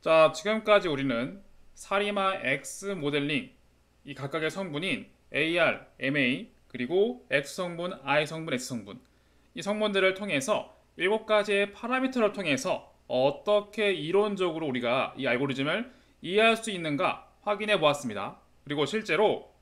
자, 지금까지 우리는 사리마 X 모델링, 이 각각의 성분인 AR, MA, 그리고 X 성분, I 성분, S 성분, 이 성분들을 통해서 7가지의 파라미터를 통해서 어떻게 이론적으로 우리가 이 알고리즘을 이해할 수 있는가 확인해 보았습니다. 그리고 실제로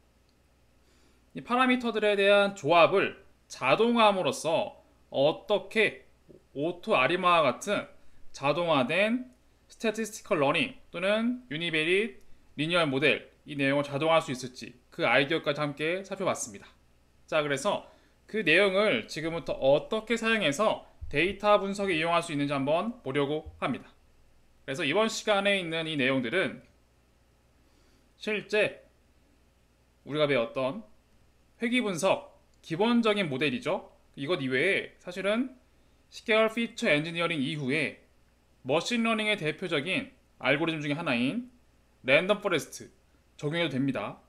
이 파라미터들에 대한 조합을 자동화함으로써 어떻게 오토 아리마와 같은 자동화된 스태티스티컬 러닝 또는 유니베릿 리니얼 모델, 이 내용을 자동화할 수 있을지 그 아이디어까지 함께 살펴봤습니다. 자, 그래서 그 내용을 지금부터 어떻게 사용해서 데이터 분석에 이용할 수 있는지 한번 보려고 합니다. 그래서 이번 시간에 있는 이 내용들은 실제 우리가 배웠던 회귀 분석 기본적인 모델이죠. 이것 이외에 사실은 스케일 피처 엔지니어링 이후에 머신러닝의 대표적인 알고리즘 중에 하나인 랜덤 포레스트 적용해도 됩니다.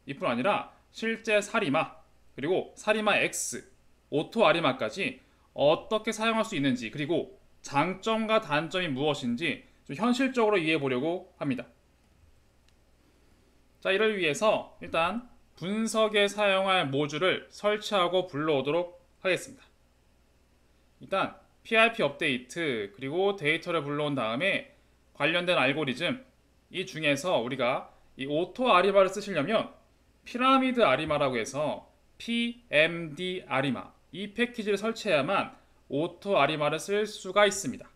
이뿐 아니라 실제 사리마, 그리고 사리마 X, 오토 아리마까지 어떻게 사용할 수 있는지, 그리고 장점과 단점이 무엇인지 좀 현실적으로 이해해 보려고 합니다. 자, 이를 위해서 일단 분석에 사용할 모듈을 설치하고 불러오도록 하겠습니다. 일단 PRP 업데이트, 그리고 데이터를 불러온 다음에 관련된 알고리즘, 이 중에서 우리가 이 오토 아리마를 쓰시려면 피라미드 아리마라고 해서 PMD 아리마, 이 패키지를 설치해야만 오토 아리마를 쓸 수가 있습니다.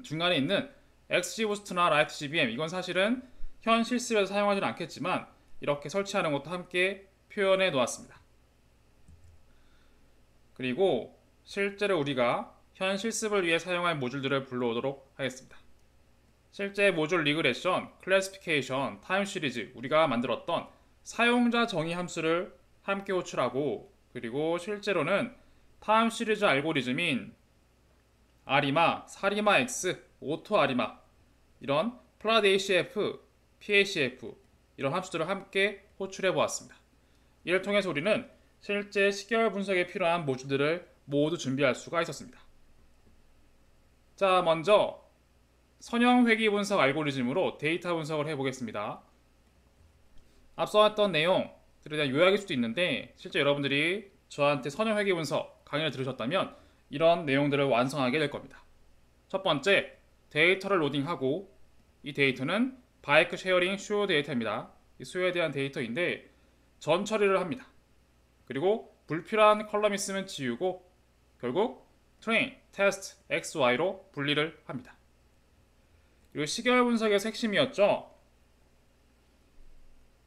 중간에 있는 XGBoost나 LightGBM, 이건 사실은 현 실습에서 사용하지는 않겠지만 이렇게 설치하는 것도 함께 표현해 놓았습니다. 그리고 실제로 우리가 현 실습을 위해 사용할 모듈들을 불러오도록 하겠습니다. 실제 모듈 리그레션, 클래시피케이션, 타임 시리즈, 우리가 만들었던 사용자 정의 함수를 함께 호출하고, 그리고 실제로는 타임 시리즈 알고리즘인 아리마, 사리마 X, 오토 아리마, 이런 플라드 ACF, PACF, 이런 함수들을 함께 호출해 보았습니다. 이를 통해서 우리는 실제 시계열 분석에 필요한 모듈들을 모두 준비할 수가 있었습니다. 자, 먼저 선형 회귀 분석 알고리즘으로 데이터 분석을 해보겠습니다. 앞서 했던 내용들에 대한 요약일 수도 있는데, 실제 여러분들이 저한테 선형 회귀 분석 강의를 들으셨다면 이런 내용들을 완성하게 될 겁니다. 첫 번째, 데이터를 로딩하고, 이 데이터는 바이크 쉐어링 수요 데이터입니다. 이 수요에 대한 데이터인데 전 처리를 합니다. 그리고 불필요한 컬럼 있으면 지우고, 결국 트레인, 테스트, XY로 분리를 합니다. 그리고 시계열 분석의 핵심이었죠.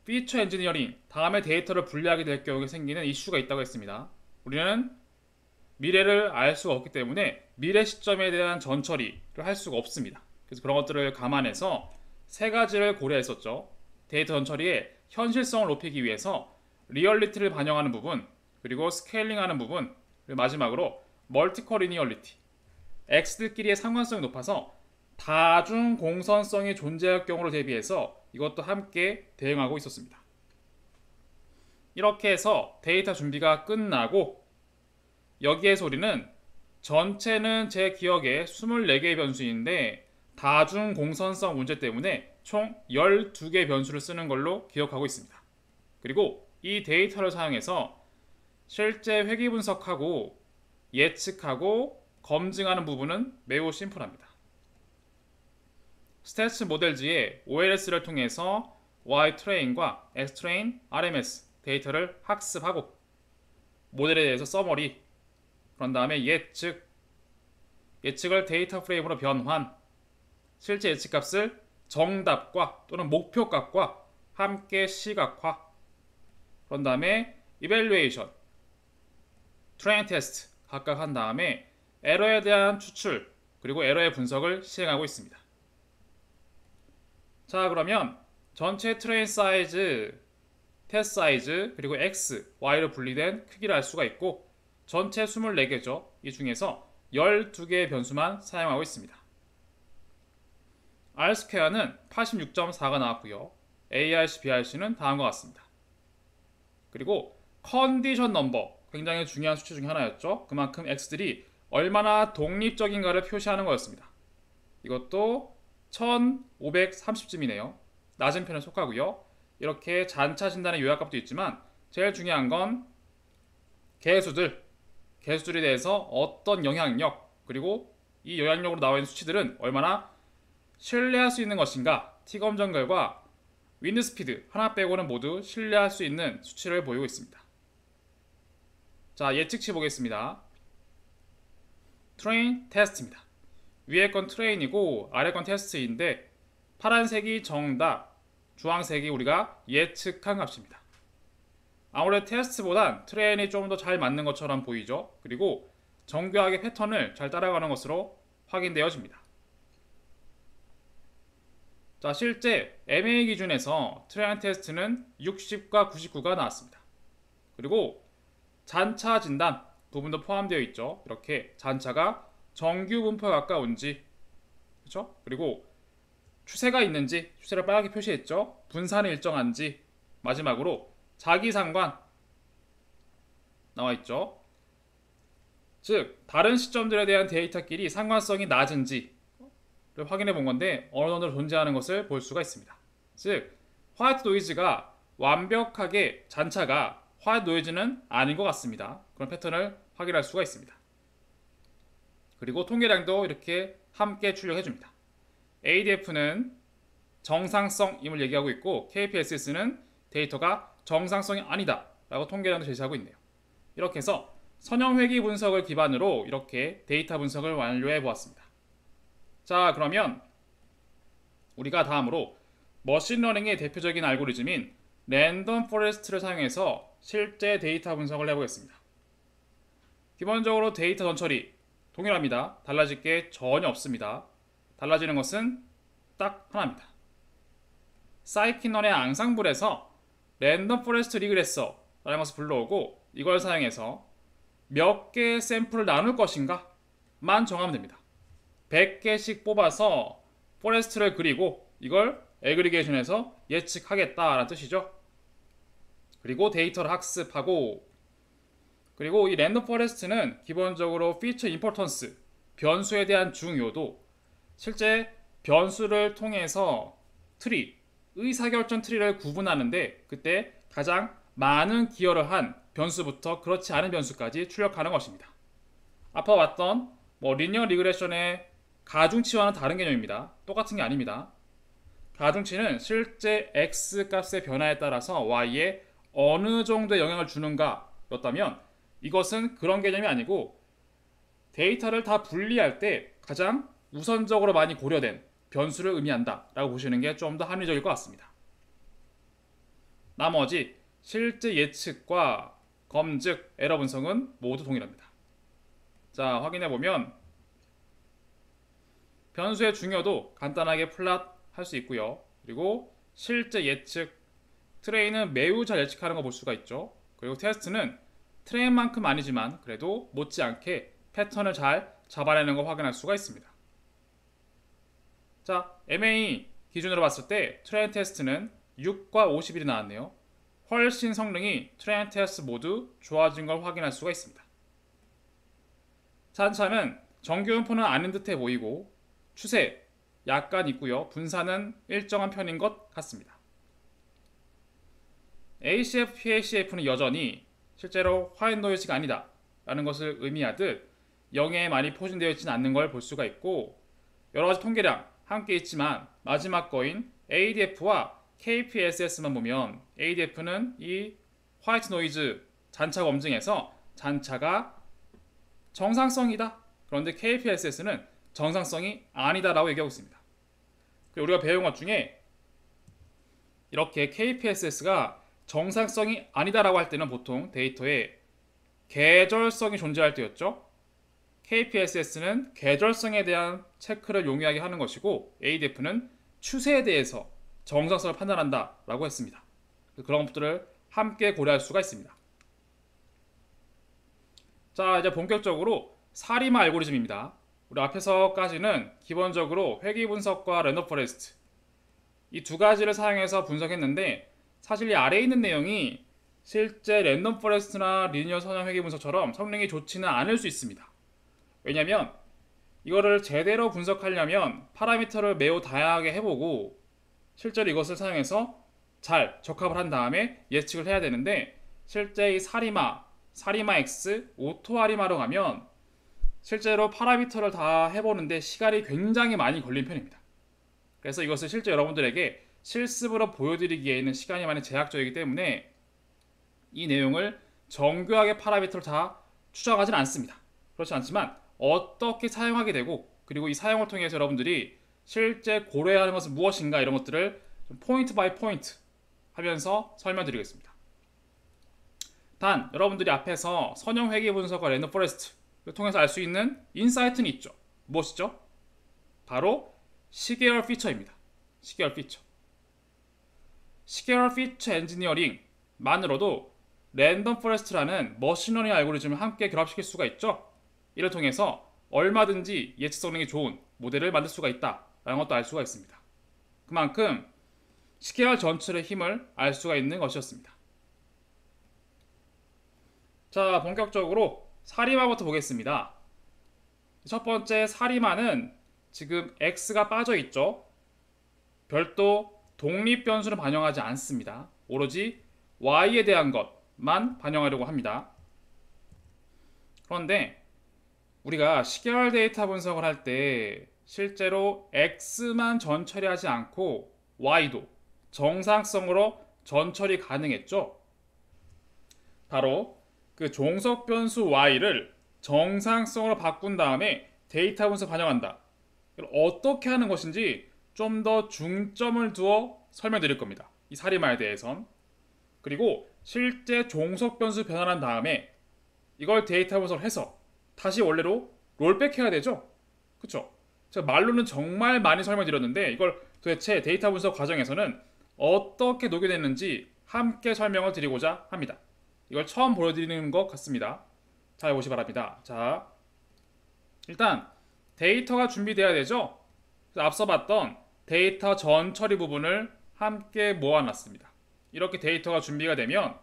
피처 엔지니어링, 다음에 데이터를 분리하게 될 경우에 생기는 이슈가 있다고 했습니다. 우리는 미래를 알 수가 없기 때문에 미래 시점에 대한 전처리를 할 수가 없습니다. 그래서 그런 것들을 감안해서 세 가지를 고려했었죠. 데이터 전처리의 현실성을 높이기 위해서 리얼리티를 반영하는 부분, 그리고 스케일링하는 부분, 그리고 마지막으로 멀티컬 리니얼리티, X들끼리의 상관성이 높아서 다중 공선성이 존재할 경우를 대비해서 이것도 함께 대응하고 있었습니다. 이렇게 해서 데이터 준비가 끝나고, 여기에서 우리는 전체는 제 기억에 24개의 변수인데 다중 공선성 문제 때문에 총 12개의 변수를 쓰는 걸로 기억하고 있습니다. 그리고 이 데이터를 사용해서 실제 회귀 분석하고 예측하고 검증하는 부분은 매우 심플합니다. 스태츠 모델지의 OLS를 통해서 Y트레인과 X트레인, RMS 데이터를 학습하고, 모델에 대해서 서머리, 그런 다음에 예측을 데이터 프레임으로 변환, 실제 예측값을 정답과 또는 목표값과 함께 시각화, 그런 다음에 이밸루에이션, 트레인 테스트 각각 한 다음에 에러에 대한 추출, 그리고 에러의 분석을 시행하고 있습니다. 자, 그러면 전체 트레인 사이즈, 테스트 사이즈, 그리고 X, Y로 분리된 크기를 알 수가 있고, 전체 24개죠. 이 중에서 12개의 변수만 사용하고 있습니다. R스퀘어는 86.4가 나왔고요. ARC, BRC는 다음과 같습니다. 그리고 컨디션 넘버, 굉장히 중요한 수치 중에 하나였죠. 그만큼 X들이 얼마나 독립적인가를 표시하는 거였습니다. 이것도 1530쯤이네요. 낮은 편에 속하고요. 이렇게 잔차 진단의 요약값도 있지만 제일 중요한 건 개수들에 대해서 어떤 영향력, 그리고 이 영향력으로 나와 있는 수치들은 얼마나 신뢰할 수 있는 것인가. T검정 결과 윈드 스피드 하나 빼고는 모두 신뢰할 수 있는 수치를 보이고 있습니다. 자, 예측치 보겠습니다. 트레인 테스트입니다. 위에 건 트레인이고 아래 건 테스트인데 파란색이 정답, 주황색이 우리가 예측한 값입니다. 아무래도 테스트보단 트레인이 좀 더 잘 맞는 것처럼 보이죠. 그리고 정교하게 패턴을 잘 따라가는 것으로 확인되어집니다. 자, 실제 MA 기준에서 트레인 테스트는 60과 99가 나왔습니다. 그리고 잔차 진단 부분도 포함되어 있죠. 이렇게 잔차가 정규 분포에 가까운지, 그렇죠? 그리고 추세가 있는지, 추세를 빨갛게 표시했죠. 분산이 일정한지, 마지막으로 자기상관 나와 있죠. 즉 다른 시점들에 대한 데이터끼리 상관성이 낮은지를 확인해 본 건데 어느 정도 존재하는 것을 볼 수가 있습니다. 즉 화이트 노이즈가 완벽하게 잔차가 화이트 노이즈는 아닌 것 같습니다. 그런 패턴을 확인할 수가 있습니다. 그리고 통계량도 이렇게 함께 출력해 줍니다. ADF는 정상성임을 얘기하고 있고 KPSS는 데이터가 정상성이 아니다 라고 통계량도 제시하고 있네요. 이렇게 해서 선형회귀 분석을 기반으로 이렇게 데이터 분석을 완료해 보았습니다. 자, 그러면 우리가 다음으로 머신러닝의 대표적인 알고리즘인 랜덤 포레스트를 사용해서 실제 데이터 분석을 해보겠습니다. 기본적으로 데이터 전처리 동일합니다. 달라질 게 전혀 없습니다. 달라지는 것은 딱 하나입니다. 사이킨런의 앙상블에서 랜덤 포레스트 리그레서 라는 것을 불러오고 이걸 사용해서 몇 개의 샘플을 나눌 것인가 만 정하면 됩니다. 100개씩 뽑아서 포레스트를 그리고 이걸 애그리게이션해서 예측하겠다라는 뜻이죠. 그리고 데이터를 학습하고, 그리고 이 랜덤 포레스트는 기본적으로 피처 임포턴스, 변수에 대한 중요도, 실제 변수를 통해서 트리, 의사결정 트리를 구분하는데 그때 가장 많은 기여를 한 변수부터 그렇지 않은 변수까지 출력하는 것입니다. 아까 봤던 리니어 리그레션의 가중치와는 다른 개념입니다. 똑같은 게 아닙니다. 가중치는 실제 x 값의 변화에 따라서 y에 어느 정도의 영향을 주는가 였다면 이것은 그런 개념이 아니고 데이터를 다 분리할 때 가장 우선적으로 많이 고려된 변수를 의미한다 라고 보시는 게 좀 더 합리적일 것 같습니다. 나머지 실제 예측과 검증, 에러 분석은 모두 동일합니다. 자, 확인해보면 변수의 중요도 간단하게 플랫 할 수 있고요. 그리고 실제 예측, 트레인은 매우 잘 예측하는 거 볼 수가 있죠. 그리고 테스트는 트레인만큼 아니지만 그래도 못지않게 패턴을 잘 잡아내는 거 확인할 수가 있습니다. 자, MA 기준으로 봤을 때 트레인 테스트는 6과 51이 나왔네요. 훨씬 성능이 트레인 테스트 모두 좋아진 걸 확인할 수가 있습니다. 잔차는 정규 분포는 아닌 듯해 보이고 추세 약간 있고요. 분산은 일정한 편인 것 같습니다. ACF, PACF는 여전히 실제로 화이트 노이즈가 아니다 라는 것을 의미하듯 0에 많이 포진되어 있지는 않는 걸 볼 수가 있고, 여러가지 통계량 함께 있지만 마지막 거인 ADF와 KPSS만 보면 ADF는 이 화이트 노이즈 잔차 검증에서 잔차가 정상성이다, 그런데 KPSS는 정상성이 아니다 라고 얘기하고 있습니다. 우리가 배운 것 중에 이렇게 KPSS가 정상성이 아니다 라고 할 때는 보통 데이터에 계절성이 존재할 때였죠. KPSS는 계절성에 대한 체크를 용이하게 하는 것이고 ADF는 추세에 대해서 정상성을 판단한다 라고 했습니다. 그런 것들을 함께 고려할 수가 있습니다. 자, 이제 본격적으로 사리마 알고리즘입니다. 우리 앞에서까지는 기본적으로 회귀 분석과 랜덤 포레스트 이 두 가지를 사용해서 분석했는데 사실 이 아래에 있는 내용이 실제 랜덤 포레스트나 리니어 선형 회귀 분석처럼 성능이 좋지는 않을 수 있습니다. 왜냐하면 이거를 제대로 분석하려면 파라미터를 매우 다양하게 해보고 실제로 이것을 사용해서 잘 적합을 한 다음에 예측을 해야 되는데, 실제 이 사리마 X, 오토 아리마로 가면 실제로 파라미터를 다 해보는데 시간이 굉장히 많이 걸린 편입니다. 그래서 이것을 실제 여러분들에게 실습으로 보여드리기에는 시간이 많이 제약적이기 때문에 이 내용을 정교하게 파라미터를 다 추적하지는 않습니다. 그렇지 않지만 어떻게 사용하게 되고, 그리고 이 사용을 통해서 여러분들이 실제 고려해야 하는 것은 무엇인가, 이런 것들을 좀 포인트 바이 포인트 하면서 설명드리겠습니다. 단 여러분들이 앞에서 선형 회귀 분석과 랜덤 포레스트를 통해서 알 수 있는 인사이트는 있죠. 무엇이죠? 바로 시계열 피처입니다. 시계열 피처. 시계열 피처 엔지니어링만으로도 랜덤 포레스트라는 머신러닝 알고리즘을 함께 결합시킬 수가 있죠. 이를 통해서 얼마든지 예측 성능이 좋은 모델을 만들 수가 있다라는 것도 알 수가 있습니다. 그만큼 시계열 전체의 힘을 알 수가 있는 것이었습니다. 자, 본격적으로 사리마부터 보겠습니다. 첫 번째 사리마는 지금 X가 빠져 있죠. 별도 독립 변수를 반영하지 않습니다. 오로지 Y에 대한 것만 반영하려고 합니다. 그런데 우리가 시계열 데이터 분석을 할 때 실제로 X만 전처리하지 않고 Y도 정상성으로 전처리 가능했죠. 바로 그 종속 변수 Y를 정상성으로 바꾼 다음에 데이터 분석 반영한다. 이걸 어떻게 하는 것인지 좀 더 중점을 두어 설명드릴 겁니다. 이 사리마에 대해선. 그리고 실제 종속 변수 변환한 다음에 이걸 데이터 분석을 해서 다시 원래로 롤백 해야 되죠. 그쵸? 제가 말로는 정말 많이 설명드렸는데 이걸 도대체 데이터 분석 과정에서는 어떻게 녹여냈는지 함께 설명을 드리고자 합니다. 이걸 처음 보여드리는 것 같습니다. 잘 보시기 바랍니다. 자, 일단 데이터가 준비되어야 되죠. 앞서 봤던 데이터 전처리 부분을 함께 모아놨습니다. 이렇게 데이터가 준비가 되면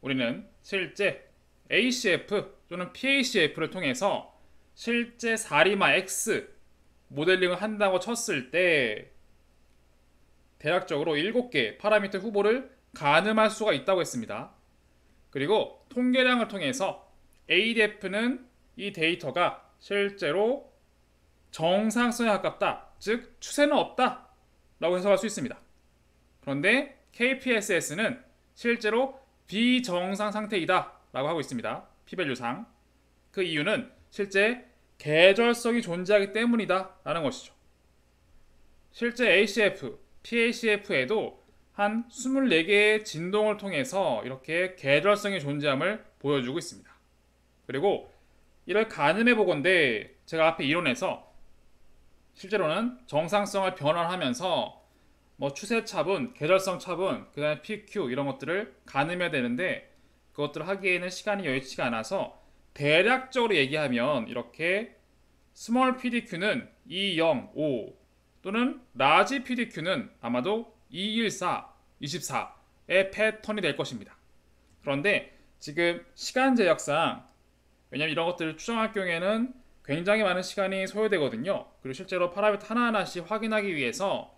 우리는 실제 ACF 또는 PACF를 통해서 실제 사리마 X 모델링을 한다고 쳤을 때 대략적으로 7개 파라미터 후보를 가늠할 수가 있다고 했습니다. 그리고 통계량을 통해서 ADF는 이 데이터가 실제로 정상성에 가깝다, 즉 추세는 없다 라고 해석할 수 있습니다. 그런데 KPSS는 실제로 비정상 상태이다 라고 하고 있습니다. P밸류상. 그 이유는 실제 계절성이 존재하기 때문이다 라는 것이죠. 실제 ACF, PACF에도 한 24개의 진동을 통해서 이렇게 계절성의 존재함을 보여주고 있습니다. 그리고 이를 가늠해 보건대 제가 앞에 이론에서 실제로는 정상성을 변환하면서 뭐 추세 차분, 계절성 차분, 그 다음에 PQ 이런 것들을 가늠해야 되는데 그것들을 하기에는 시간이 여의치가 않아서 대략적으로 얘기하면 이렇게 스몰 PDQ는 205 또는 라지 PDQ는 아마도 214, 24의 패턴이 될 것입니다. 그런데 지금 시간 제약상, 왜냐면 이런 것들을 추정할 경우에는 굉장히 많은 시간이 소요되거든요. 그리고 실제로 파라미터 하나하나씩 확인하기 위해서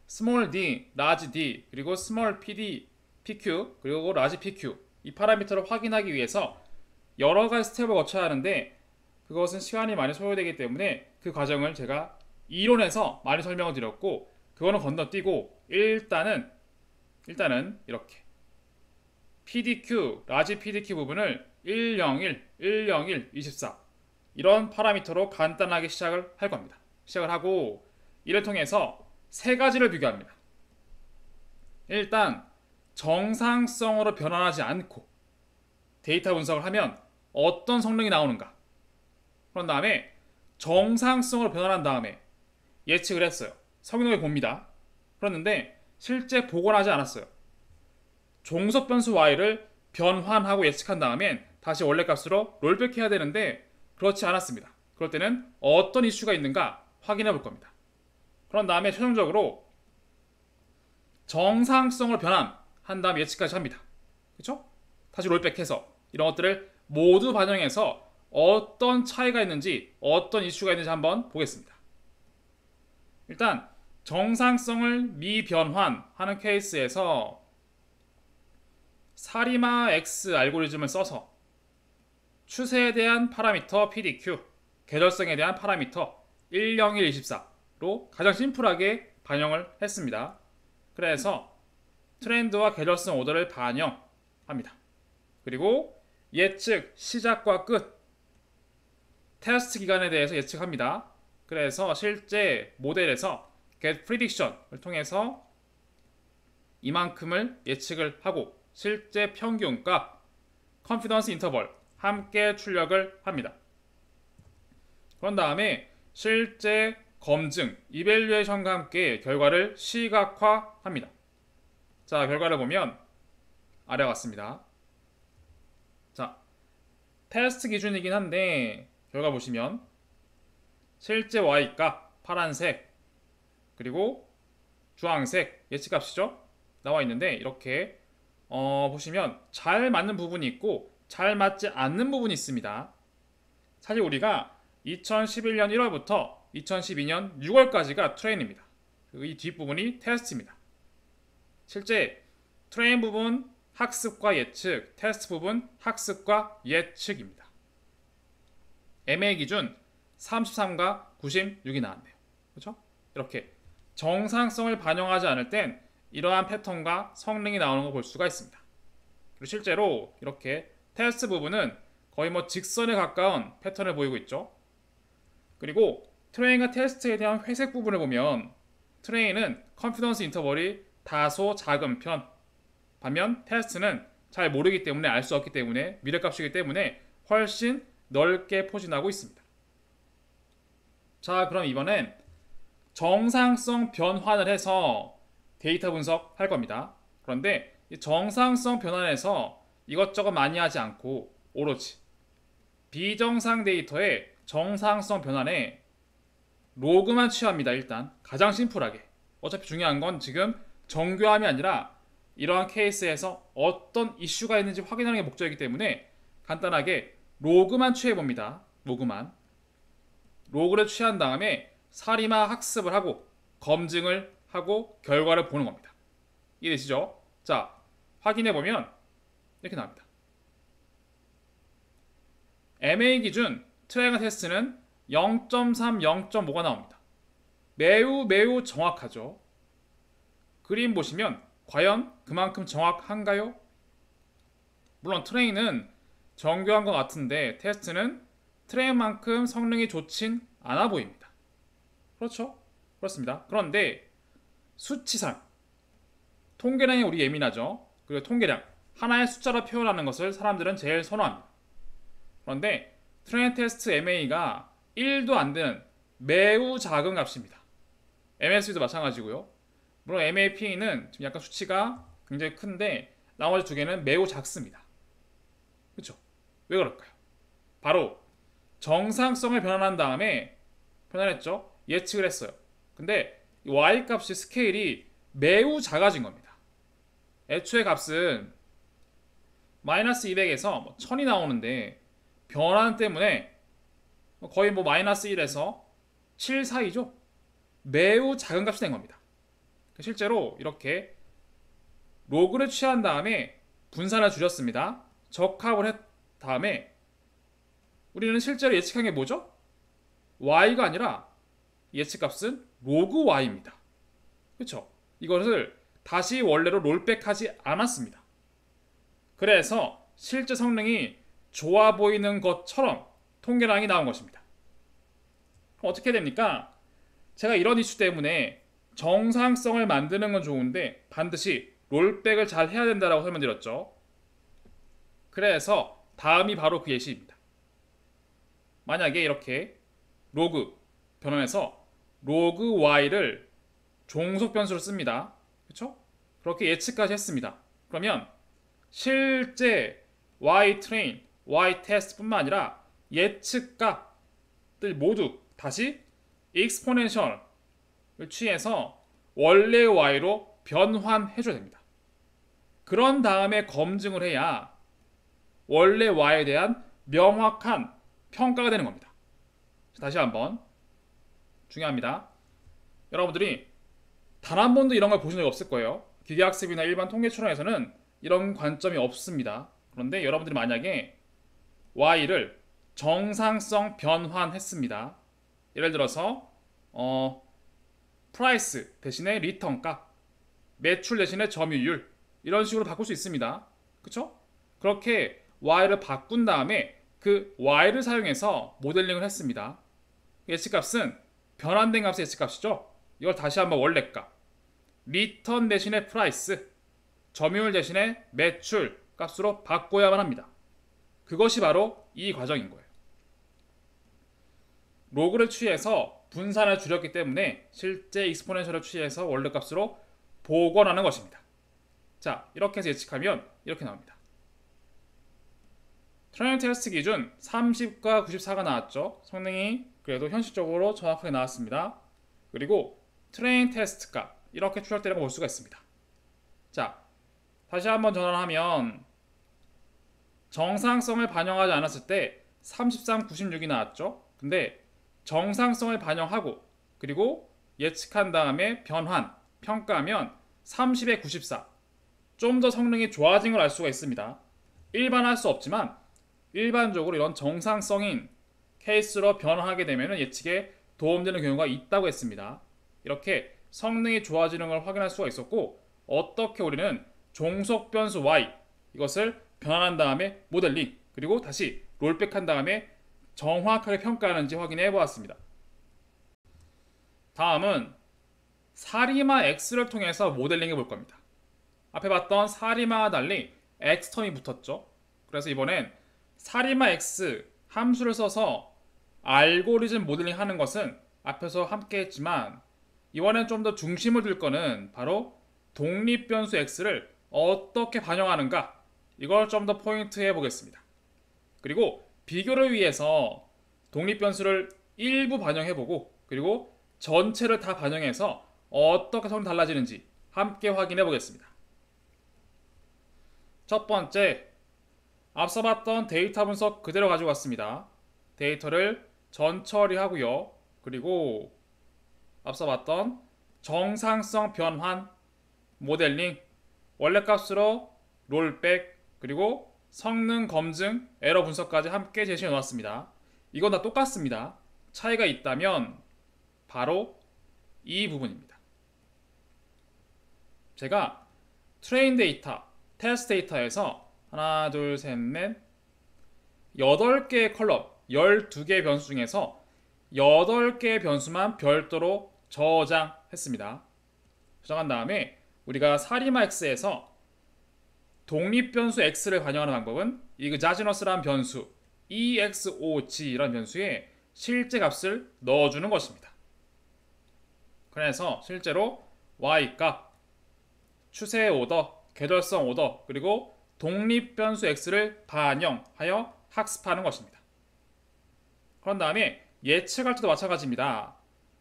스몰 d, 라지 d, 그리고 스몰 pd, pq, 그리고 라지 pq 이 파라미터를 확인하기 위해서 여러 가지 스텝을 거쳐야 하는데 그것은 시간이 많이 소요되기 때문에 그 과정을 제가 이론에서 많이 설명을 드렸고 그거는 건너뛰고 일단은 이렇게 PDQ, 라지 PDQ 부분을 101, 101, 24 이런 파라미터로 간단하게 시작을 할 겁니다. 시작을 하고 이를 통해서 세 가지를 비교합니다. 일단 정상성으로 변환하지 않고 데이터 분석을 하면 어떤 성능이 나오는가. 그런 다음에 정상성으로 변환한 다음에 예측을 했어요. 성능을 봅니다. 그랬는데 실제 복원하지 않았어요. 종속 변수 y를 변환하고 예측한 다음엔 다시 원래 값으로 롤백 해야 되는데 그렇지 않았습니다. 그럴 때는 어떤 이슈가 있는가 확인해 볼 겁니다. 그런 다음에 최종적으로 정상성을 변환한 다음 예측까지 합니다. 그렇죠? 다시 롤백해서 이런 것들을 모두 반영해서 어떤 차이가 있는지, 어떤 이슈가 있는지 한번 보겠습니다. 일단 정상성을 미변환하는 케이스에서 사리마 X 알고리즘을 써서 추세에 대한 파라미터 PDQ, 계절성에 대한 파라미터 10124로 가장 심플하게 반영을 했습니다. 그래서 트렌드와 계절성 오더를 반영합니다. 그리고 예측 시작과 끝, 테스트 기간에 대해서 예측합니다. 그래서 실제 모델에서 get prediction을 통해서 이만큼을 예측을 하고 실제 평균값, confidence interval 함께 출력을 합니다. 그런 다음에 실제 검증, 이밸류에이션과 함께 결과를 시각화합니다. 자, 결과를 보면 아래 같습니다. 자, 테스트 기준이긴 한데 결과 보시면 실제 Y값 파란색 그리고 주황색 예측값이죠. 나와 있는데 이렇게 보시면 잘 맞는 부분이 있고 잘 맞지 않는 부분이 있습니다. 사실 우리가 2011년 1월부터 2012년 6월까지가 트레인입니다. 이 뒷부분이 테스트입니다. 실제 트레인 부분 학습과 예측, 테스트 부분 학습과 예측입니다. MA 기준 33과 96이 나왔네요. 그렇죠? 이렇게 정상성을 반영하지 않을 땐 이러한 패턴과 성능이 나오는 거 볼 수가 있습니다. 그리고 실제로 이렇게 테스트 부분은 거의 직선에 가까운 패턴을 보이고 있죠. 그리고 트레인과 테스트에 대한 회색 부분을 보면 트레인은 컨피던스 인터벌이 다소 작은 편, 반면 테스트는 잘 모르기 때문에 알 수 없기 때문에 미래값이기 때문에 훨씬 넓게 포진하고 있습니다. 자, 그럼 이번엔 정상성 변환을 해서 데이터 분석할 겁니다. 그런데 이 정상성 변환에서 이것저것 많이 하지 않고 오로지 비정상 데이터의 정상성 변환에 로그만 취합니다. 일단 가장 심플하게. 어차피 중요한 건 지금 정교함이 아니라 이러한 케이스에서 어떤 이슈가 있는지 확인하는 게 목적이기 때문에 간단하게 로그만 취해봅니다. 로그를 취한 다음에 사리마 학습을 하고 검증을 하고 결과를 보는 겁니다. 이해되시죠? 자, 확인해보면 이렇게 나옵니다. MA 기준 트레이너 테스트는 0.3, 0.5가 나옵니다. 매우 정확하죠. 그림 보시면 과연 그만큼 정확한가요? 물론 트레인은 정교한 것 같은데 테스트는 트레인만큼 성능이 좋진 않아 보입니다. 그렇죠? 그렇습니다. 그런데 수치상 통계량에 우리 예민하죠. 그리고 통계량 하나의 숫자로 표현하는 것을 사람들은 제일 선호합니다. 그런데 트레인 테스트 MA가 1도 안 되는 매우 작은 값입니다. MSV도 마찬가지고요. 물론 MAP는 지금 약간 수치가 굉장히 큰데 나머지 두 개는 매우 작습니다. 그렇죠? 왜 그럴까요? 바로 정상성을 변환한 다음에 변환했죠. 예측을 했어요. 근데 Y 값의 스케일이 매우 작아진 겁니다. 애초에 값은 마이너스 200에서 1000이 나오는데 변환 때문에 거의 마이너스 1에서 7 사이죠. 매우 작은 값이 된 겁니다. 실제로 이렇게 로그를 취한 다음에 분산을 줄였습니다. 적합을 했 다음에 우리는 실제로 예측한 게 뭐죠? Y가 아니라 예측값은 로그 Y입니다. 그렇죠? 이것을 다시 원래로 롤백하지 않았습니다. 그래서 실제 성능이 좋아 보이는 것처럼 통계량이 나온 것입니다. 그럼 어떻게 됩니까? 제가 이런 이슈 때문에 정상성을 만드는 건 좋은데 반드시 롤백을 잘 해야 된다고 설명드렸죠. 그래서 다음이 바로 그 예시입니다. 만약에 이렇게 로그 변환해서 로그 Y를 종속 변수로 씁니다. 그렇죠? 그렇게 예측까지 했습니다. 그러면 실제 Y 트레인, Y 테스트 뿐만 아니라 예측값들 모두 다시 익스포넨셜을 취해서 원래 Y로 변환해줘야 됩니다. 그런 다음에 검증을 해야 원래 Y에 대한 명확한 평가가 되는 겁니다. 다시 한번 중요합니다. 여러분들이 단 한 번도 이런 걸 보신 적이 없을 거예요. 기계학습이나 일반 통계추론에서는 이런 관점이 없습니다. 그런데 여러분들이 만약에 y를 정상성 변환했습니다. 예를 들어서 price 대신에 return 값, 매출 대신에 점유율, 이런 식으로 바꿀 수 있습니다. 그쵸? 그렇게 y를 바꾼 다음에 그 y를 사용해서 모델링을 했습니다. 예측값은 변환된 값의 예측값이죠. 이걸 다시 한번 원래값, 리턴 대신에 프라이스, 점유율 대신에 매출 값으로 바꿔야만 합니다. 그것이 바로 이 과정인 거예요. 로그를 취해서 분산을 줄였기 때문에 실제 익스포넨셜을 취해서 원래값으로 복원하는 것입니다. 자, 이렇게 해서 예측하면 이렇게 나옵니다. 트레이닝 테스트 기준 30과 94가 나왔죠. 성능이 그래도 현실적으로 정확하게 나왔습니다. 그리고 트레이닝 테스트 값 이렇게 추적되는 걸 볼 수가 있습니다. 자, 다시 한번 전환하면 정상성을 반영하지 않았을 때 33, 96이 나왔죠. 근데 정상성을 반영하고 그리고 예측한 다음에 변환, 평가하면 30에 94, 좀 더 성능이 좋아진 걸 알 수가 있습니다. 일반화할 수 없지만 일반적으로 이런 정상성인 케이스로 변환하게 되면 예측에 도움되는 경우가 있다고 했습니다. 이렇게 성능이 좋아지는 걸 확인할 수가 있었고, 어떻게 우리는 종속 변수 y 이것을 변환한 다음에 모델링, 그리고 다시 롤백한 다음에 정확하게 평가하는지 확인해 보았습니다. 다음은 사리마 x를 통해서 모델링해 볼 겁니다. 앞에 봤던 사리마와 달리 x텀이 붙었죠. 그래서 이번엔 사리마 x 함수를 써서 알고리즘 모델링 하는 것은 앞에서 함께 했지만, 이번엔 좀 더 중심을 둘 거는 바로 독립변수 x를 어떻게 반영하는가, 이걸 좀 더 포인트해 보겠습니다. 그리고 비교를 위해서 독립변수를 일부 반영해보고 그리고 전체를 다 반영해서 어떻게 성능이 달라지는지 함께 확인해 보겠습니다. 첫 번째, 앞서 봤던 데이터 분석 그대로 가지고 왔습니다. 데이터를 전처리하고요. 그리고 앞서 봤던 정상성 변환, 모델링, 원래값으로 롤백, 그리고 성능 검증, 에러 분석까지 함께 제시해 놓았습니다. 이건 다 똑같습니다. 차이가 있다면 바로 이 부분입니다. 제가 트레인 데이터, 테스트 데이터에서 하나, 둘, 셋, 넷 8개의 컬럼, 12개의 변수 중에서 8개의 변수만 별도로 저장했습니다. 저장한 다음에 우리가 사리마 x에서 독립변수 x를 반영하는 방법은 exogenous 변수 exog라는 변수에 실제 값을 넣어주는 것입니다. 그래서 실제로 y값, 추세 오더, 궤돌성 오더, 그리고 독립변수 x를 반영하여 학습하는 것입니다. 그런 다음에 예측할 때도 마찬가지입니다.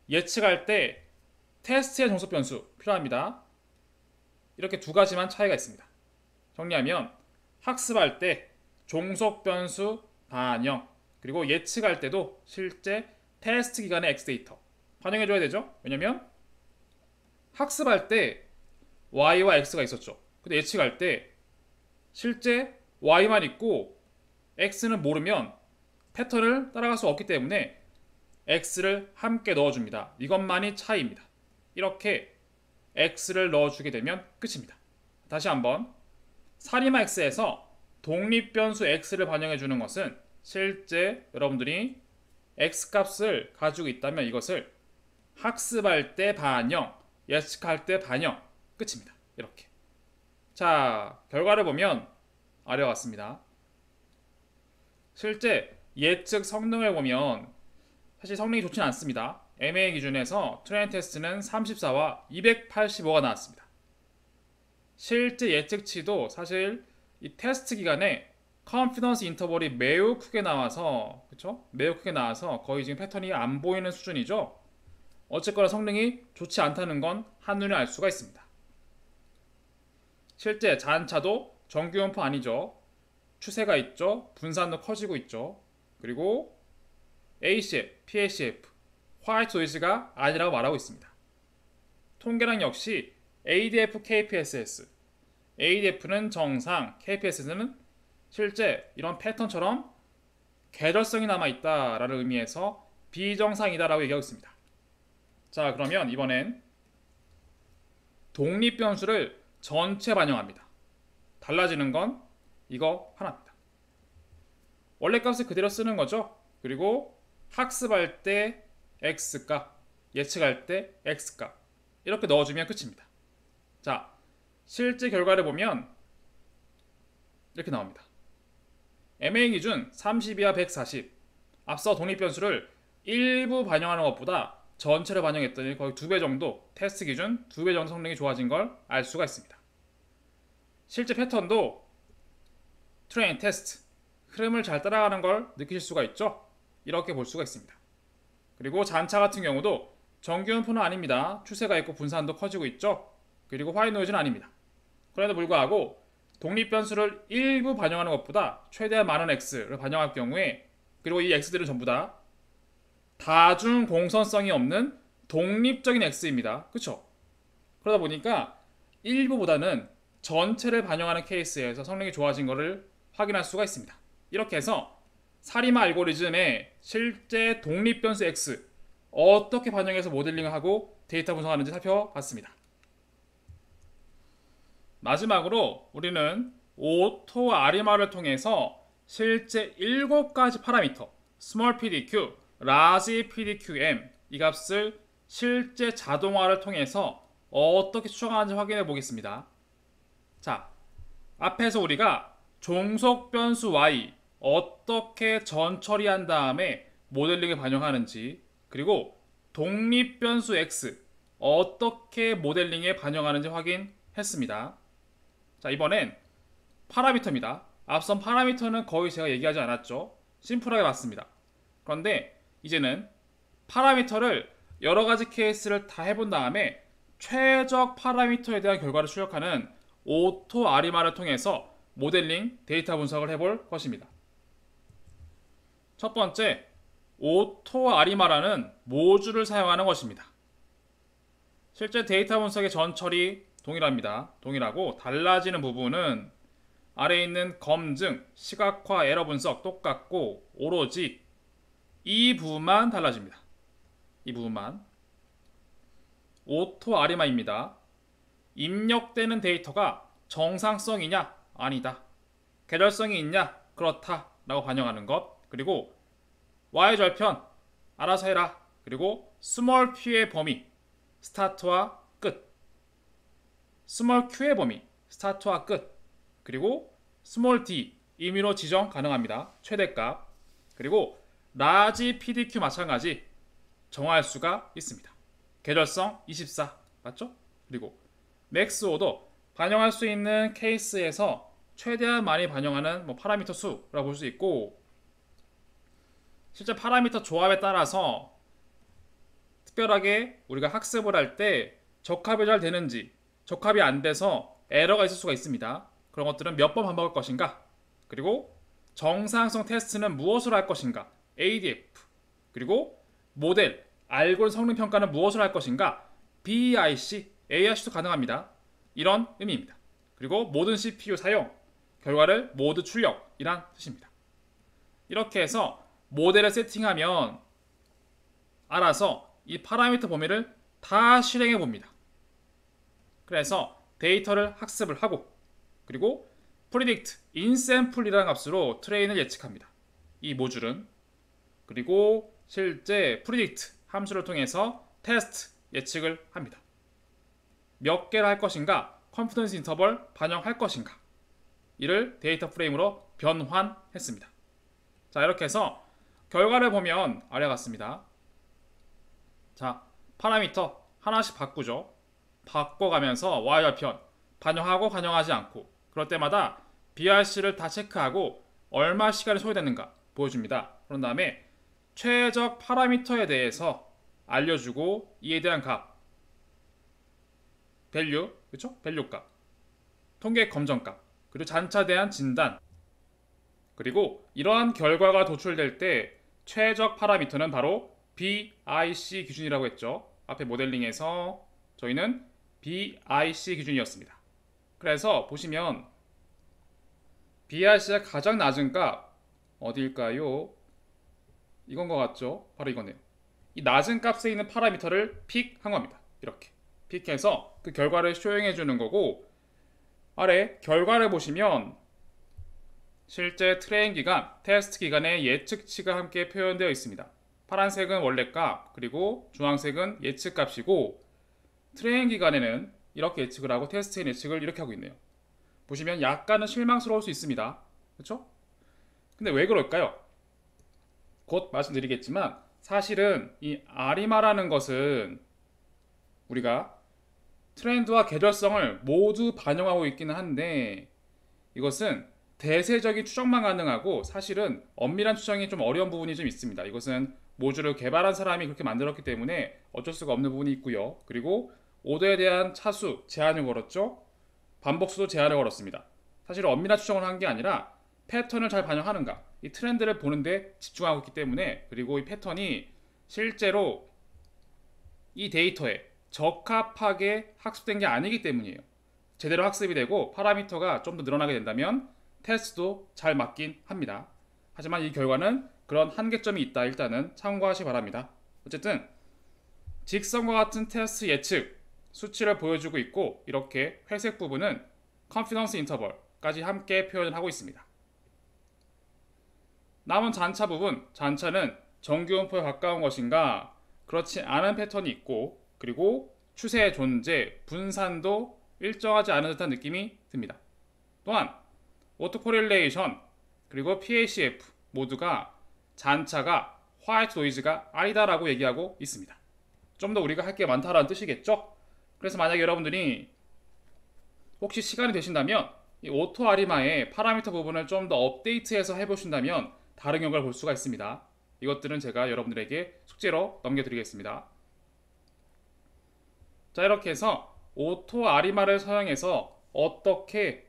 예측할 때 테스트의 종속변수 필요합니다. 이렇게 두 가지만 차이가 있습니다. 정리하면 학습할 때 종속변수 반영, 그리고 예측할 때도 실제 테스트 기간의 X데이터 반영해줘야 되죠. 왜냐면 학습할 때 Y와 X가 있었죠. 근데 예측할 때 실제 Y만 있고 X는 모르면 패턴을 따라갈 수 없기 때문에 X를 함께 넣어줍니다. 이것만이 차이입니다. 이렇게 X를 넣어주게 되면 끝입니다. 다시 한번, 사리마 X에서 독립변수 X를 반영해주는 것은 실제 여러분들이 X값을 가지고 있다면 이것을 학습할 때 반영, 예측할 때 반영, 끝입니다. 이렇게. 자, 결과를 보면 아래와 같습니다. 실제 예측 성능을 보면 사실 성능이 좋지는 않습니다. MA 기준에서 트레인 테스트는 34와 285가 나왔습니다. 실제 예측치도 사실 이 테스트 기간에 컨피던스 인터벌이 매우 크게 나와서, 그쵸? 매우 크게 나와서 거의 지금 패턴이 안 보이는 수준이죠. 어쨌거나 성능이 좋지 않다는 건 한눈에 알 수가 있습니다. 실제 잔차도 정규분포 아니죠. 추세가 있죠. 분산도 커지고 있죠. 그리고 ACF, PACF, 화이트 노이즈가 아니라고 말하고 있습니다. 통계량 역시 ADF, KPSS, ADF는 정상, KPSS는 실제 이런 패턴처럼 계절성이 남아있다라는 의미에서 비정상이다라고 얘기하고 있습니다. 자, 그러면 이번엔 독립변수를 전체 반영합니다. 달라지는 건 이거 하나입니다. 원래 값을 그대로 쓰는 거죠. 그리고 학습할 때 x값, 예측할 때 x값 이렇게 넣어주면 끝입니다. 자, 실제 결과를 보면 이렇게 나옵니다. MA 기준 32와 140. 앞서 독립변수를 일부 반영하는 것보다 전체를 반영했더니 거의 2배 정도, 테스트 기준 2배 정도 성능이 좋아진 걸 알 수가 있습니다. 실제 패턴도 트레인 테스트, 흐름을 잘 따라가는 걸 느끼실 수가 있죠. 이렇게 볼 수가 있습니다. 그리고 잔차 같은 경우도 정규분포는 아닙니다. 추세가 있고 분산도 커지고 있죠. 그리고 화이트 노이즈는 아닙니다. 그럼에도 불구하고 독립변수를 일부 반영하는 것보다 최대한 많은 x를 반영할 경우에, 그리고 이 x들은 전부 다 다중 공선성이 없는 독립적인 x입니다. 그쵸? 그러다 보니까 일부보다는 전체를 반영하는 케이스에서 성능이 좋아진 것을 확인할 수가 있습니다. 이렇게 해서 사리마 알고리즘의 실제 독립변수 x 어떻게 반영해서 모델링을 하고 데이터 분석하는지 살펴봤습니다. 마지막으로 우리는 오토 RMR을 통해서 실제 7가지 파라미터 스몰 PDQ, 라지 PDQM 이 값을 실제 자동화를 통해서 어떻게 추정하는지 확인해 보겠습니다. 자, 앞에서 우리가 종속 변수 y 어떻게 전 처리한 다음에 모델링에 반영하는지, 그리고 독립 변수 x 어떻게 모델링에 반영하는지 확인했습니다. 자, 이번엔 파라미터입니다. 앞선 파라미터는 거의 제가 얘기하지 않았죠. 심플하게 봤습니다. 그런데 이제는 파라미터를 여러가지 케이스를 다 해본 다음에 최적 파라미터에 대한 결과를 출력하는 오토 RMR을 통해서 모델링 데이터 분석을 해볼 것입니다. 첫 번째, 오토 RMR라는 모듈을 사용하는 것입니다. 실제 데이터 분석의 전처리 동일합니다. 동일하고 달라지는 부분은 아래에 있는 검증, 시각화, 에러 분석 똑같고 오로지 이 부분만 달라집니다. 이 부분만. 오토 RMR입니다. 입력되는 데이터가 정상성이냐? 아니다. 계절성이 있냐? 그렇다. 라고 반영하는 것. 그리고 Y절편 알아서 해라. 그리고 스몰 p의 범위 스타트와 끝, 스몰 q의 범위 스타트와 끝, 그리고 스몰 d 임의로 지정 가능합니다. 최대값. 그리고 라지 PDQ 마찬가지 정할 수가 있습니다. 계절성 24 맞죠? 그리고 맥스 오더 반영할 수 있는 케이스에서 최대한 많이 반영하는 파라미터 수라고 볼 수 있고, 실제 파라미터 조합에 따라서 특별하게 우리가 학습을 할 때 적합이 잘 되는지, 적합이 안 돼서 에러가 있을 수가 있습니다. 그런 것들은 몇 번 반복할 것인가, 그리고 정상성 테스트는 무엇을 할 것인가, ADF, 그리고 모델, 알고리즘 성능 평가는 무엇을 할 것인가, BIC, AIC도 가능합니다. 이런 의미입니다. 그리고 모든 CPU 사용, 결과를 모두 출력이란 뜻입니다. 이렇게 해서 모델을 세팅하면 알아서 이 파라미터 범위를 다 실행해 봅니다. 그래서 데이터를 학습을 하고, 그리고 predict, insample이라는 값으로 트레인을 예측합니다. 이 모듈은. 그리고 실제 predict 함수를 통해서 테스트 예측을 합니다. 몇 개를 할 것인가, confidence interval 반영할 것인가, 이를 데이터 프레임으로 변환했습니다. 자, 이렇게 해서 결과를 보면 아래와 같습니다. 자, 파라미터 하나씩 바꾸죠. 바꿔가면서 Y절편 반영하고 반영하지 않고, 그럴 때마다 BRC를 다 체크하고 얼마 시간이 소요되는가 보여줍니다. 그런 다음에 최적 파라미터에 대해서 알려주고, 이에 대한 값, 밸류, 그렇죠? 밸류 값, 통계 검정 값, 그리고 잔차에 대한 진단, 그리고 이러한 결과가 도출될 때 최적 파라미터는 바로 BIC 기준이라고 했죠. 앞에 모델링에서 저희는 BIC 기준이었습니다. 그래서 보시면 BIC가 가장 낮은 값 어디일까요? 이건 것 같죠? 바로 이거네요. 이 낮은 값에 있는 파라미터를 픽한 겁니다. 이렇게 픽해서 그 결과를 쇼잉해 주는 거고, 아래 결과를 보시면 실제 트레인 기간, 테스트 기간의 예측치가 함께 표현되어 있습니다. 파란색은 원래 값, 그리고 주황색은 예측 값이고, 트레인 기간에는 이렇게 예측을 하고 테스트인 예측을 이렇게 하고 있네요. 보시면 약간은 실망스러울 수 있습니다. 그렇죠? 근데 왜 그럴까요? 곧 말씀드리겠지만 사실은 이 아리마라는 것은 우리가 트렌드와 계절성을 모두 반영하고 있기는 한데, 이것은 대세적인 추정만 가능하고 사실은 엄밀한 추정이 좀 어려운 부분이 좀 있습니다. 이것은 모듈을 개발한 사람이 그렇게 만들었기 때문에 어쩔 수가 없는 부분이 있고요. 그리고 오더에 대한 차수 제한을 걸었죠. 반복수도 제한을 걸었습니다. 사실 엄밀한 추정을 한 게 아니라 패턴을 잘 반영하는가, 이 트렌드를 보는데 집중하고 있기 때문에, 그리고 이 패턴이 실제로 이 데이터에 적합하게 학습된 게 아니기 때문이에요. 제대로 학습이 되고 파라미터가 좀 더 늘어나게 된다면 테스트도 잘 맞긴 합니다. 하지만 이 결과는 그런 한계점이 있다. 일단은 참고하시 바랍니다. 어쨌든 직선과 같은 테스트 예측 수치를 보여주고 있고, 이렇게 회색 부분은 컨피던스 인터벌까지 함께 표현을 하고 있습니다. 남은 잔차 부분, 잔차는 정규분포에 가까운 것인가, 그렇지 않은 패턴이 있고, 그리고 추세의 존재, 분산도 일정하지 않은 듯한 느낌이 듭니다. 또한 오토코릴레이션 그리고 PACF 모두가 잔차가 화이트 노이즈가 아니다라고 얘기하고 있습니다. 좀 더 우리가 할 게 많다라는 뜻이겠죠? 그래서 만약에 여러분들이 혹시 시간이 되신다면 이 오토 아리마의 파라미터 부분을 좀 더 업데이트해서 해보신다면 다른 결과를 볼 수가 있습니다. 이것들은 제가 여러분들에게 숙제로 넘겨드리겠습니다. 자, 이렇게 해서 오토 아리마를 사용해서 어떻게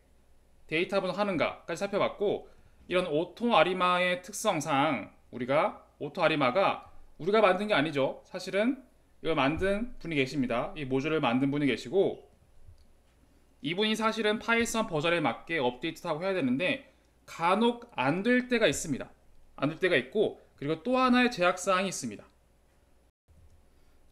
데이터 분석하는가까지 살펴봤고, 이런 오토 아리마의 특성상 우리가 오토 아리마가 우리가 만든 게 아니죠. 사실은 이걸 만든 분이 계십니다. 이 모듈을 만든 분이 계시고, 이분이 사실은 파이썬 버전에 맞게 업데이트하고 해야 되는데 간혹 안 될 때가 있습니다. 안 될 때가 있고, 그리고 또 하나의 제약사항이 있습니다.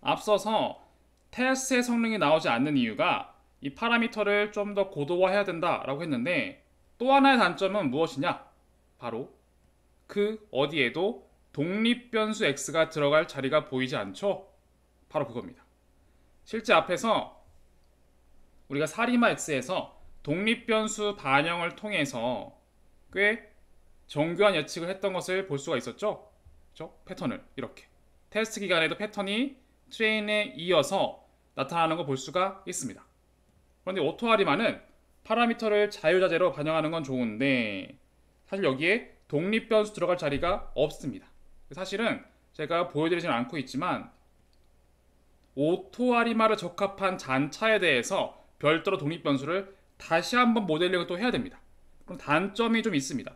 앞서서 테스트의 성능이 나오지 않는 이유가 이 파라미터를 좀 더 고도화해야 된다라고 했는데, 또 하나의 단점은 무엇이냐? 바로 그 어디에도 독립변수 x가 들어갈 자리가 보이지 않죠? 바로 그겁니다. 실제 앞에서 우리가 사리마 x에서 독립변수 반영을 통해서 꽤 정교한 예측을 했던 것을 볼 수가 있었죠? 그렇죠? 패턴을 이렇게 테스트 기간에도 패턴이 트레인에 이어서 나타나는 걸 볼 수가 있습니다. 그런데 오토아리마는 파라미터를 자유자재로 반영하는 건 좋은데 사실 여기에 독립변수 들어갈 자리가 없습니다. 사실은 제가 보여드리지는 않고 있지만 오토아리마를 적합한 잔차에 대해서 별도로 독립변수를 다시 한번 모델링을 또 해야 됩니다. 그럼 단점이 좀 있습니다.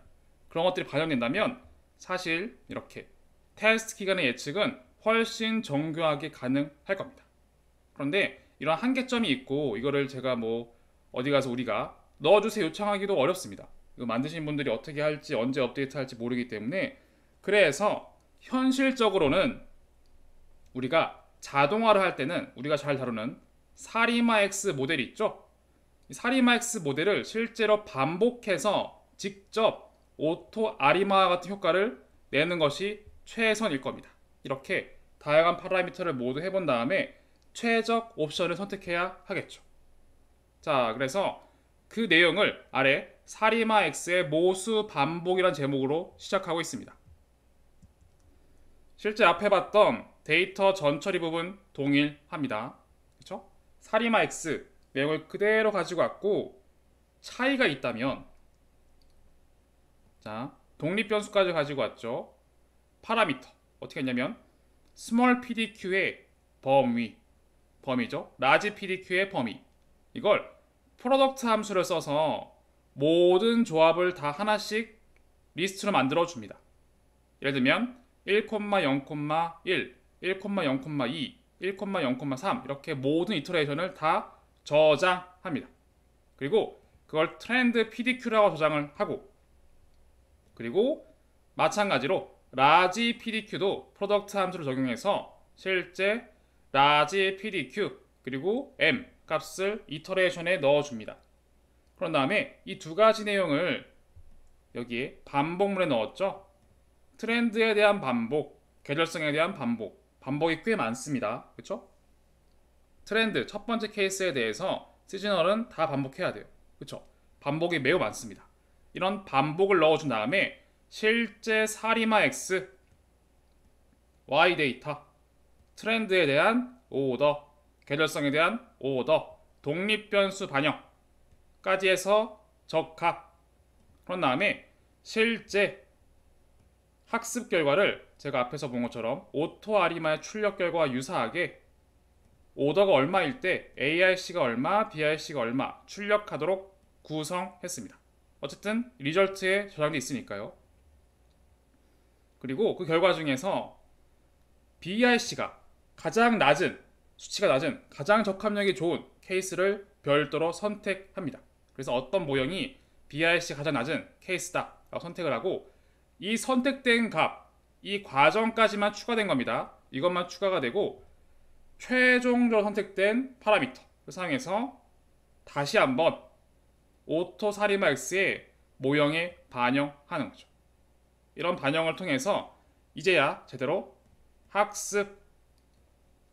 그런 것들이 반영된다면 사실 이렇게 테스트 기간의 예측은 훨씬 정교하게 가능할 겁니다. 그런데 이런 한계점이 있고, 이거를 제가 뭐 어디 가서 우리가 넣어주세요 요청하기도 어렵습니다. 이거 만드신 분들이 어떻게 할지 언제 업데이트 할지 모르기 때문에, 그래서 현실적으로는 우리가 자동화를 할 때는 우리가 잘 다루는 사리마 X 모델이 있죠. 이 사리마 X 모델을 실제로 반복해서 직접 오토 아리마 같은 효과를 내는 것이 최선일 겁니다. 이렇게 다양한 파라미터를 모두 해본 다음에 최적 옵션을 선택해야 하겠죠. 자, 그래서 그 내용을 아래 사리마 X의 모수 반복이라는 제목으로 시작하고 있습니다. 실제 앞에 봤던 데이터 전처리 부분 동일합니다. 그렇죠? 사리마 X 내용을 그대로 가지고 왔고, 차이가 있다면, 자, 독립변수까지 가지고 왔죠. 파라미터 어떻게 했냐면 스몰 PDQ의 범위죠. 라지 PDQ의 범위, 이걸 프로덕트 함수를 써서 모든 조합을 다 하나씩 리스트로 만들어 줍니다. 예를 들면 1,0,1, 1,0,2, 1,0,3 이렇게 모든 이터레이션을 다 저장합니다. 그리고 그걸 트렌드 PDQ라고 저장을 하고, 그리고 마찬가지로 라지 PDQ도 프로덕트 함수를 적용해서 실제 라지 PDQ 그리고 M 값을 이터레이션에 넣어줍니다. 그런 다음에 이 두 가지 내용을 여기에 반복문에 넣었죠. 트렌드에 대한 반복, 계절성에 대한 반복, 반복이 꽤 많습니다. 그렇죠? 트렌드 첫 번째 케이스에 대해서 시즈널은 다 반복해야 돼요. 그렇죠? 반복이 매우 많습니다. 이런 반복을 넣어준 다음에 실제 사리마 X, Y 데이터, 트렌드에 대한 오더, 계절성에 대한 오더, 독립변수 반영까지 해서 적합. 그런 다음에 실제 학습 결과를 제가 앞에서 본 것처럼 오토 아리마의 출력 결과와 유사하게 오더가 얼마일 때 ARC가 얼마, BRC가 얼마 출력하도록 구성했습니다. 어쨌든 리절트에 저장돼 있으니까요. 그리고 그 결과 중에서 BRC가 가장 낮은, 수치가 낮은, 가장 적합력이 좋은 케이스를 별도로 선택합니다. 그래서 어떤 모형이 BRC 가장 낮은 케이스다 라고 선택을 하고, 이 선택된 값, 이 과정까지만 추가된 겁니다. 이것만 추가가 되고 최종적으로 선택된 파라미터를 사용해서 다시 한번 오토 사리마 X의 모형에 반영하는 거죠. 이런 반영을 통해서 이제야 제대로 학습,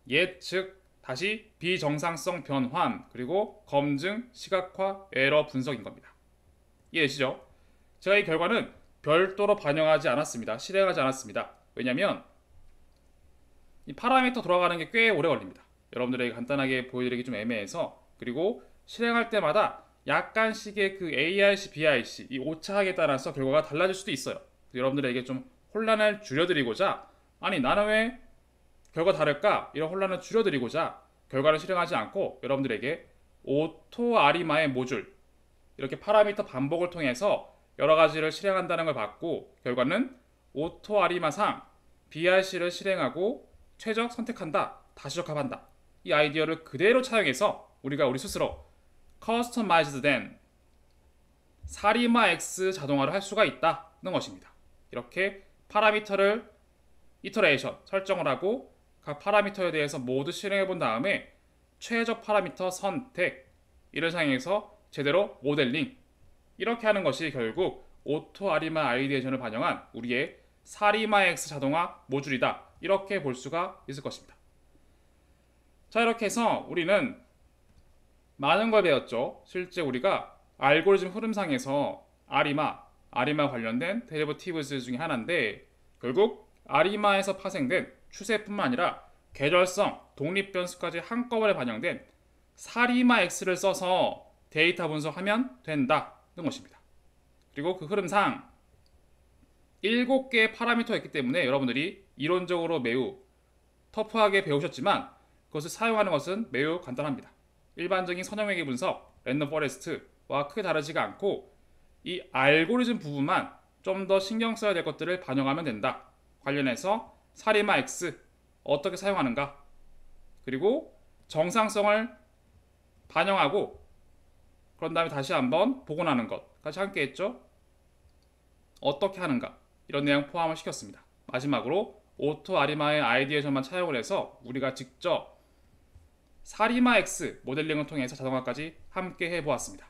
예측, 다시 비정상성 변환, 그리고 검증, 시각화, 에러 분석인 겁니다. 이해되시죠? 제가 이 결과는 별도로 반영하지 않았습니다. 실행하지 않았습니다. 왜냐하면 이 파라미터 돌아가는 게 꽤 오래 걸립니다. 여러분들에게 간단하게 보여드리기 좀 애매해서, 그리고 실행할 때마다 약간씩의 그 ARC, BRC 이 오차하게 따라서 결과가 달라질 수도 있어요. 여러분들에게 좀 혼란을 줄여드리고자, 아니 나는 왜 결과 다를까? 이런 혼란을 줄여드리고자 결과를 실행하지 않고 여러분들에게 오토 아리마의 모듈, 이렇게 파라미터 반복을 통해서 여러 가지를 실행한다는 걸 봤고, 결과는 오토 아리마상 BRC를 실행하고 최적 선택한다, 다시 적합한다. 이 아이디어를 그대로 차용해서 우리가 우리 스스로 커스터마이즈드 된 사리마 X 자동화를 할 수가 있다는 것입니다. 이렇게 파라미터를 이터레이션 설정을 하고 각 파라미터에 대해서 모두 실행해 본 다음에 최적 파라미터 선택, 이를 사용해서 제대로 모델링, 이렇게 하는 것이 결국 오토 아리마 아이디에이션을 반영한 우리의 사리마 X 자동화 모듈이다, 이렇게 볼 수가 있을 것입니다. 자, 이렇게 해서 우리는 많은 걸 배웠죠. 실제 우리가 알고리즘 흐름상에서 아리마 관련된 데리버티브스 중에 하나인데, 결국 아리마에서 파생된 추세뿐만 아니라 계절성, 독립변수까지 한꺼번에 반영된 사리마 X를 써서 데이터 분석하면 된다는 것입니다. 그리고 그 흐름상 7개의 파라미터가 있기 때문에 여러분들이 이론적으로 매우 터프하게 배우셨지만 그것을 사용하는 것은 매우 간단합니다. 일반적인 선형회계 분석, 랜덤 포레스트와 크게 다르지가 않고 이 알고리즘 부분만 좀 더 신경 써야 될 것들을 반영하면 된다. 관련해서 사리마 X 어떻게 사용하는가, 그리고 정상성을 반영하고 그런 다음에 다시 한번 복원하는 것까지 함께 했죠. 어떻게 하는가, 이런 내용 포함을 시켰습니다. 마지막으로 오토 아리마의 아이디에이션만 차용을 해서 우리가 직접 사리마 X 모델링을 통해서 자동화까지 함께 해보았습니다.